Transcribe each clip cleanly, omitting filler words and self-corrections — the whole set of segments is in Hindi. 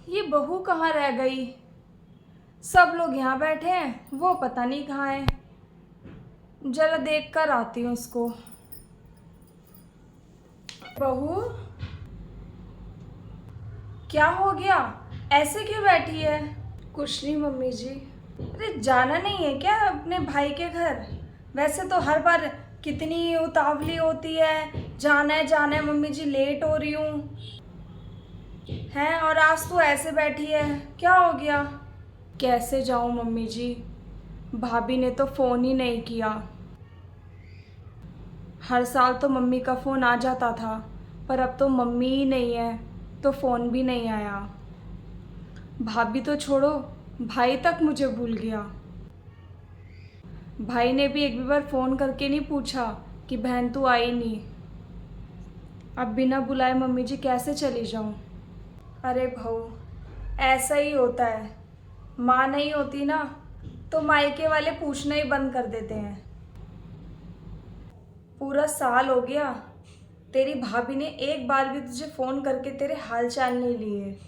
ये बहू कहाँ रह गई? सब लोग यहाँ बैठे हैं, वो पता नहीं कहाँ है। जरा देख कर आती हूँ उसको। बहू, क्या हो गया? ऐसे क्यों बैठी है? कुछ नहीं मम्मी जी। अरे जाना नहीं है क्या अपने भाई के घर? वैसे तो हर बार कितनी उतावली होती है, जाना है मम्मी जी, लेट हो रही हूँ। हैं, और आज तो ऐसे बैठी है, क्या हो गया? कैसे जाऊँ मम्मी जी, भाभी ने तो फ़ोन ही नहीं किया। हर साल तो मम्मी का फ़ोन आ जाता था, पर अब तो मम्मी ही नहीं है तो फ़ोन भी नहीं आया। भाभी तो छोड़ो, भाई तक मुझे भूल गया। भाई ने भी एक भी बार फ़ोन करके नहीं पूछा कि बहन तू आई नहीं। अब बिना बुलाए मम्मी जी कैसे चली जाऊँ? अरे बहू, ऐसा ही होता है। माँ नहीं होती ना तो मायके वाले पूछना ही बंद कर देते हैं। पूरा साल हो गया, तेरी भाभी ने एक बार भी तुझे फ़ोन करके तेरे हाल चाल नहीं लिए।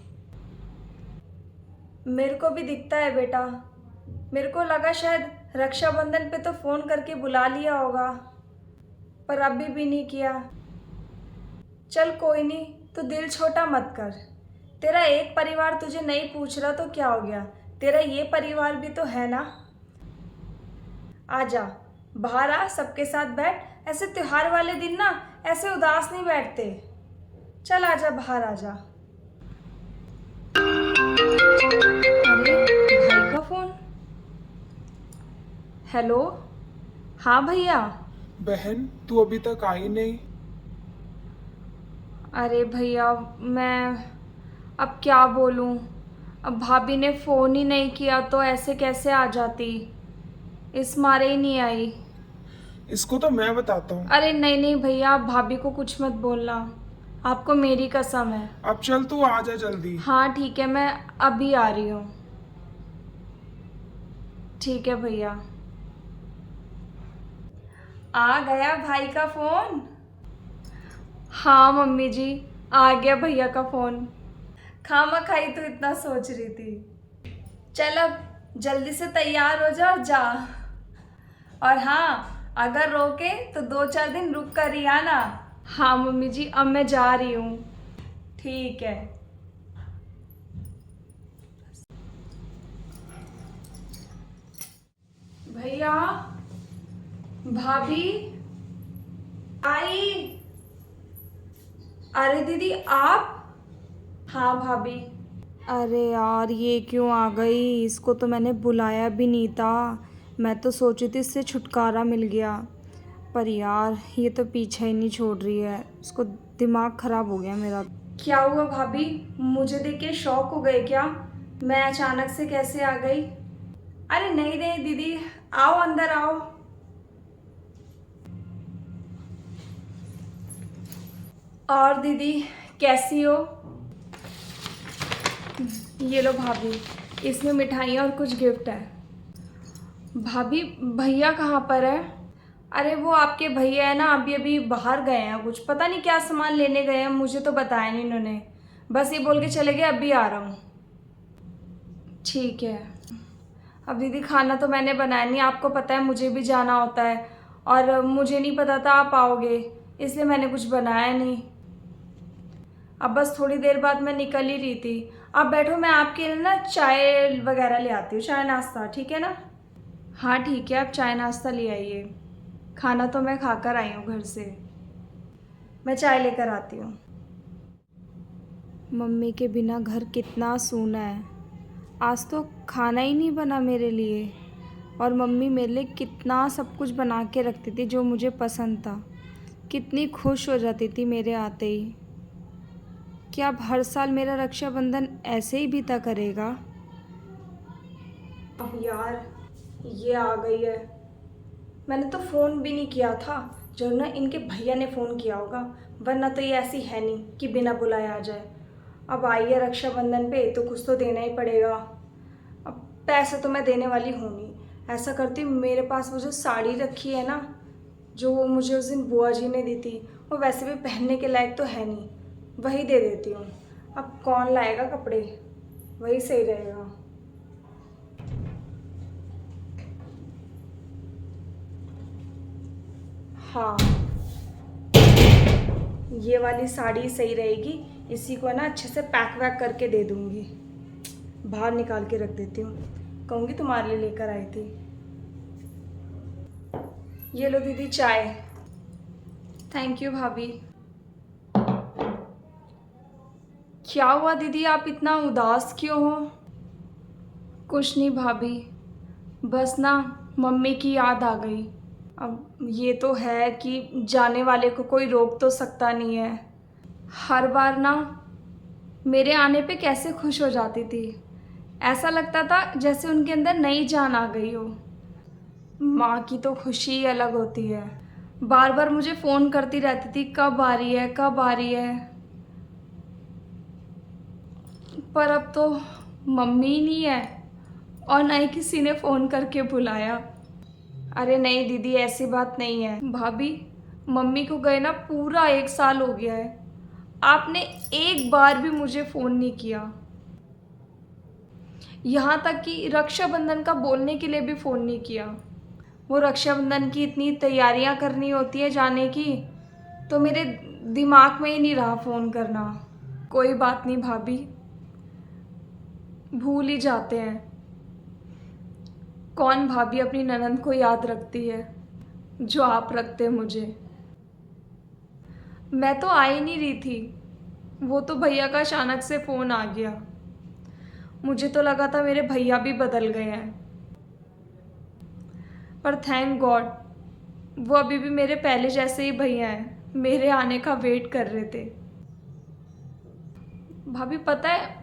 मेरे को भी दिखता है बेटा, मेरे को लगा शायद रक्षाबंधन पे तो फ़ोन करके बुला लिया होगा, पर अभी भी नहीं किया। चल कोई नहीं, तू दिल छोटा मत कर। तेरा एक परिवार तुझे नहीं पूछ रहा तो क्या हो गया, तेरा ये परिवार भी तो है ना। आ जा, बाहर आ, सबके साथ बैठ। ऐसे त्योहार वाले दिन ना ऐसे उदास नहीं बैठते। चल आजा, बाहर आजा। अरे भाई का फोन। हेलो। हाँ भैया। बहन तू अभी तक आई नहीं। अरे भैया, मैं अब क्या बोलूँ। अब भाभी ने फ़ोन ही नहीं किया तो ऐसे कैसे आ जाती, इस मारे ही नहीं आई। इसको तो मैं बताता हूँ। अरे नहीं नहीं भैया, आप भाभी को कुछ मत बोलना, आपको मेरी कसम है। अब चल तू आ जा जल्दी। हाँ ठीक है, मैं अभी आ रही हूँ। ठीक है भैया। आ गया भाई का फ़ोन? हाँ मम्मी जी, आ गया भैया का फ़ोन। खामा खाई तो इतना सोच रही थी। चल अब जल्दी से तैयार हो जा और जा। और हाँ, अगर रोके तो 2-4 दिन रुक कर ही आना। हाँ मम्मी जी, अब मैं जा रही हूँ। ठीक है। भैया, भाभी आई। अरे दीदी आप? हाँ भाभी। अरे यार, ये क्यों आ गई? इसको तो मैंने बुलाया भी नहीं था। मैं तो सोची थी इससे छुटकारा मिल गया, पर यार ये तो पीछा ही नहीं छोड़ रही है। इसको दिमाग खराब हो गया मेरा। क्या हुआ भाभी, मुझे देख के शॉक हो गए क्या? मैं अचानक से कैसे आ गई? अरे नहीं नहीं दीदी, आओ अंदर आओ। और दीदी कैसी हो? ये लो भाभी, इसमें मिठाइयाँ और कुछ गिफ्ट है। भाभी, भैया कहाँ पर है? अरे वो आपके भैया है ना, अभी अभी बाहर गए हैं, कुछ पता नहीं क्या सामान लेने गए हैं, मुझे तो बताया नहीं इन्होंने। बस ये बोल के चले गए अभी आ रहा हूँ। ठीक है। अब दीदी खाना तो मैंने बनाया नहीं, आपको पता है मुझे भी जाना होता है, और मुझे नहीं पता था आप आओगे, इसलिए मैंने कुछ बनाया नहीं। अब बस थोड़ी देर बाद मैं निकल ही रही थी। आप बैठो, मैं आपके लिए ना चाय वगैरह ले आती हूँ, चाय नाश्ता, ठीक है ना? हाँ ठीक है, आप चाय नाश्ता ले आइए। खाना तो मैं खाकर आई हूँ घर से। मैं चाय लेकर आती हूँ। मम्मी के बिना घर कितना सूना है। आज तो खाना ही नहीं बना मेरे लिए, और मम्मी मेरे लिए कितना सब कुछ बना के रखती थी जो मुझे पसंद था। कितनी खुश हो जाती थी मेरे आते ही। क्या अब हर साल मेरा रक्षाबंधन ऐसे ही बीता करेगा? अब यार, ये आ गई है। मैंने तो फ़ोन भी नहीं किया था, जो ना इनके भैया ने फ़ोन किया होगा, वरना तो ये ऐसी है नहीं कि बिना बुलाए आ जाए। अब आई है रक्षाबंधन पे तो कुछ तो देना ही पड़ेगा। अब पैसे तो मैं देने वाली हूँ नहीं। ऐसा करती हूँ, मेरे पास वो जो साड़ी रखी है ना, जो वो मुझे उस दिन बुआ जी ने दी थी, वो वैसे भी पहनने के लायक तो है नहीं, वही दे देती हूँ। अब कौन लाएगा कपड़े? वही सही रहेगा। हाँ, ये वाली साड़ी सही रहेगी। इसी को ना अच्छे से पैक वैक करके दे दूँगी। बाहर निकाल के रख देती हूँ, कहूँगी तुम्हारे लिए लेकर आई थी। ये लो दीदी चाय। थैंक यू भाभी। क्या हुआ दीदी, आप इतना उदास क्यों हो? कुछ नहीं भाभी, बस ना मम्मी की याद आ गई। अब ये तो है कि जाने वाले को कोई रोक तो सकता नहीं है। हर बार ना मेरे आने पे कैसे खुश हो जाती थी, ऐसा लगता था जैसे उनके अंदर नई जान आ गई हो। माँ की तो खुशी ही अलग होती है। बार बार मुझे फ़ोन करती रहती थी, कब आ रही है, कब आ रही है। पर अब तो मम्मी ही नहीं है और ना ही किसी ने फ़ोन करके बुलाया। अरे नहीं दीदी, ऐसी बात नहीं है। भाभी, मम्मी को गए ना पूरा 1 साल हो गया है, आपने एक बार भी मुझे फ़ोन नहीं किया। यहाँ तक कि रक्षाबंधन का बोलने के लिए भी फ़ोन नहीं किया। वो रक्षाबंधन की इतनी तैयारियां करनी होती है जाने की, तो मेरे दिमाग में ही नहीं रहा फ़ोन करना। कोई बात नहीं भाभी, भूल ही जाते हैं। कौन भाभी अपनी ननद को याद रखती है जो आप रखते मुझे। मैं तो आ ही नहीं रही थी, वो तो भैया का अचानक से फ़ोन आ गया। मुझे तो लगा था मेरे भैया भी बदल गए हैं, पर थैंक गॉड वो अभी भी मेरे पहले जैसे ही भैया हैं, मेरे आने का वेट कर रहे थे। भाभी पता है,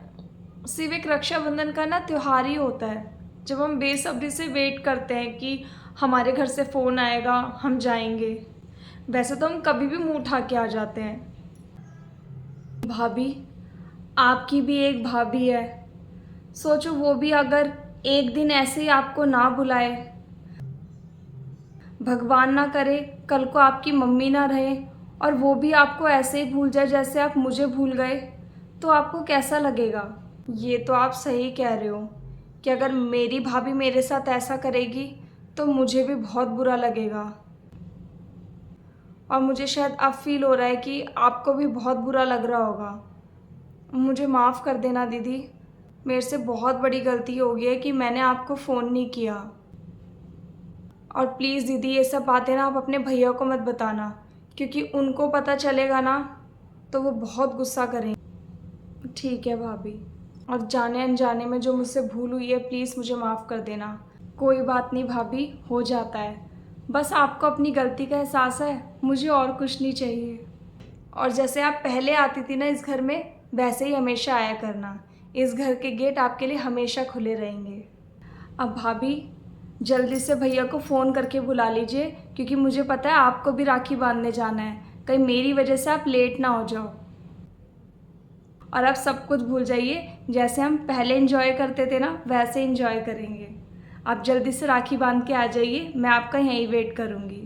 सिर्फ एक रक्षाबंधन का ना त्यौहार ही होता है जब हम बेसब्री से वेट करते हैं कि हमारे घर से फ़ोन आएगा, हम जाएंगे। वैसे तो हम कभी भी मुंह उठा के आ जाते हैं। भाभी, आपकी भी एक भाभी है, सोचो वो भी अगर एक दिन ऐसे ही आपको ना बुलाए, भगवान ना करे कल को आपकी मम्मी ना रहे और वो भी आपको ऐसे ही भूल जाए जैसे आप मुझे भूल गए, तो आपको कैसा लगेगा? ये तो आप सही कह रहे हो कि अगर मेरी भाभी मेरे साथ ऐसा करेगी तो मुझे भी बहुत बुरा लगेगा। और मुझे शायद अब फील हो रहा है कि आपको भी बहुत बुरा लग रहा होगा। मुझे माफ़ कर देना दीदी, मेरे से बहुत बड़ी गलती हो गई है कि मैंने आपको फ़ोन नहीं किया। और प्लीज़ दीदी, ये सब बातें ना आप अपने भैया को मत बताना, क्योंकि उनको पता चलेगा ना तो वो बहुत गुस्सा करेंगे। ठीक है भाभी, और जाने अनजाने में जो मुझसे भूल हुई है प्लीज़ मुझे माफ़ कर देना। कोई बात नहीं भाभी, हो जाता है। बस आपको अपनी गलती का एहसास है, मुझे और कुछ नहीं चाहिए। और जैसे आप पहले आती थी ना इस घर में, वैसे ही हमेशा आया करना। इस घर के गेट आपके लिए हमेशा खुले रहेंगे। अब भाभी, जल्दी से भैया को फ़ोन करके बुला लीजिए, क्योंकि मुझे पता है आपको भी राखी बांधने जाना है। कहीं मेरी वजह से आप लेट ना हो जाओ। और आप सब कुछ भूल जाइए, जैसे हम पहले एंजॉय करते थे ना वैसे एंजॉय करेंगे। आप जल्दी से राखी बांध के आ जाइए, मैं आपका यहीं वेट करूँगी।